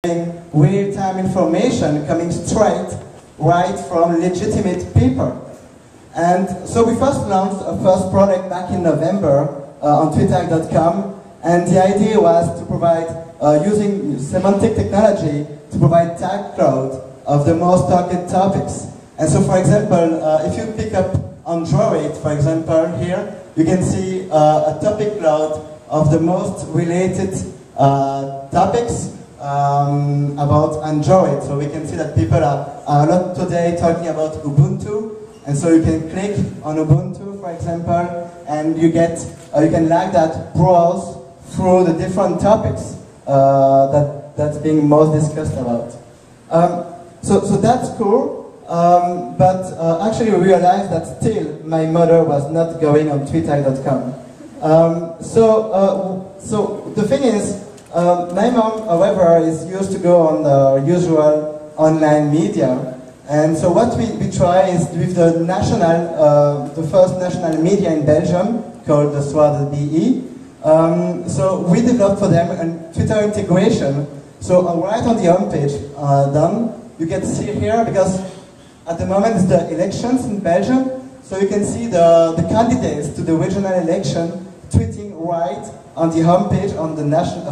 real-time information coming straight right from legitimate people. And so we first launched a first product back in November on twitter.com, and the idea was to provide, using semantic technology, to provide tag cloud of the most targeted topics. And so, for example, if you pick up Android, for example, here, you can see a topic cloud of the most related topics about Android. So we can see that people are a lot today talking about Ubuntu, and so you can click on Ubuntu, for example, and you get you can like that browse through the different topics that's being most discussed about. So that's cool, but actually we realized that still my mother was not going on twitter.com. So the thing is, my mom, however, is used to go on the usual online media, and so what we try is with the national, the first national media in Belgium called the Soir.be. So we developed for them a Twitter integration. So right on the homepage, done, you can see here, because at the moment it's the elections in Belgium, so you can see the candidates to the regional election tweeting right on the homepage of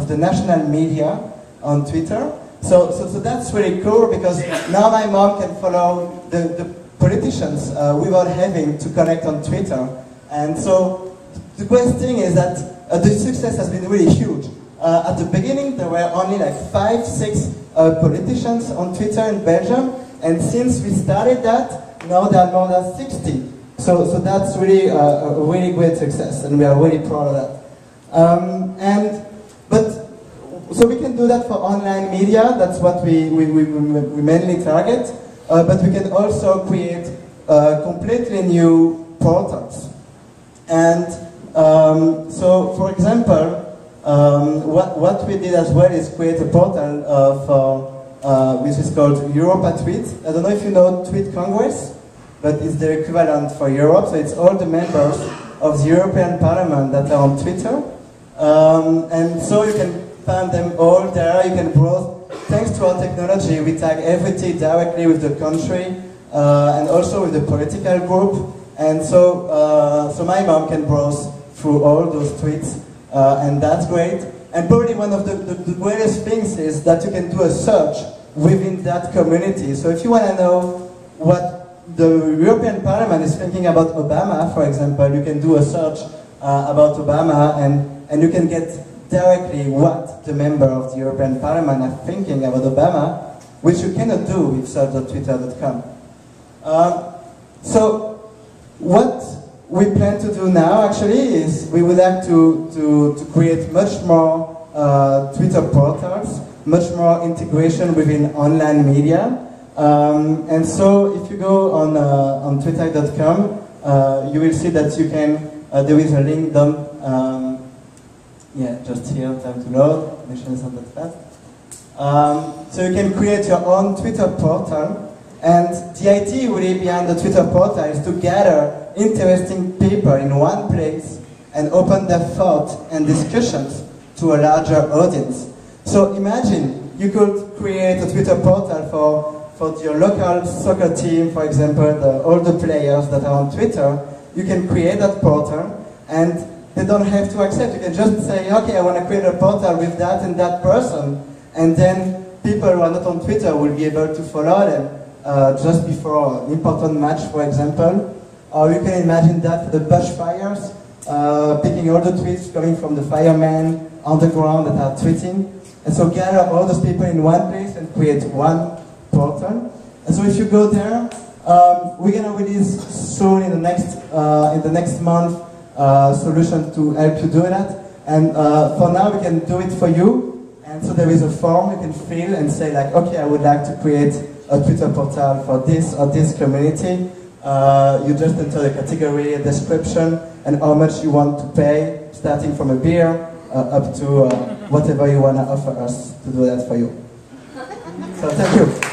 the national media on Twitter. So that's really cool, because now my mom can follow the politicians without having to connect on Twitter. And so the great thing is that the success has been really huge. At the beginning there were only like 5-6 politicians on Twitter in Belgium, and since we started that, now there are more than 60. So that's really a really great success, and we are really proud of that. So we can do that for online media. That's what we mainly target. But we can also create completely new portals. And so, for example, what we did as well is create a portal which is called Europa Tweet. I don't know if you know Tweet Congress, but it's the equivalent for Europe. So it's all the members of the European Parliament that are on Twitter. And so you can find them all there. You can browse. Thanks to our technology, we tag everything directly with the country and also with the political group. And so my mom can browse through all those tweets, and that's great. And probably one of the greatest things is that you can do a search within that community. So if you want to know what the European Parliament is thinking about Obama, for example, you can do a search about Obama, and you can get directly what the member of the European Parliament are thinking about Obama, which you cannot do with search.twitter.com. So what we plan to do now actually is we would like to create much more Twitter portals, much more integration within online media. And so if you go on twitter.com, you will see that you can, there is a link done, yeah, just here, time to load, connection is not that fast. So you can create your own Twitter portal, and the idea really behind the Twitter portal is to gather interesting people in one place and open their thoughts and discussions to a larger audience. So imagine you could create a Twitter portal for your local soccer team, for example, all the players that are on Twitter. You can create that portal, and they don't have to accept. You can just say, okay, I want to create a portal with that and that person, and then people who are not on Twitter will be able to follow them just before an important match, for example. Or you can imagine that for the bushfires, picking all the tweets coming from the firemen on the ground that are tweeting, and so gather all those people in one place and create one portal. And so if you go there, we're going to release soon in the next month solution to help you do that. And for now we can do it for you. And so there is a form you can fill and say like, okay, I would like to create a Twitter portal for this or this community. You just enter the category, a description, and how much you want to pay, starting from a beer up to whatever you want to offer us to do that for you. So thank you.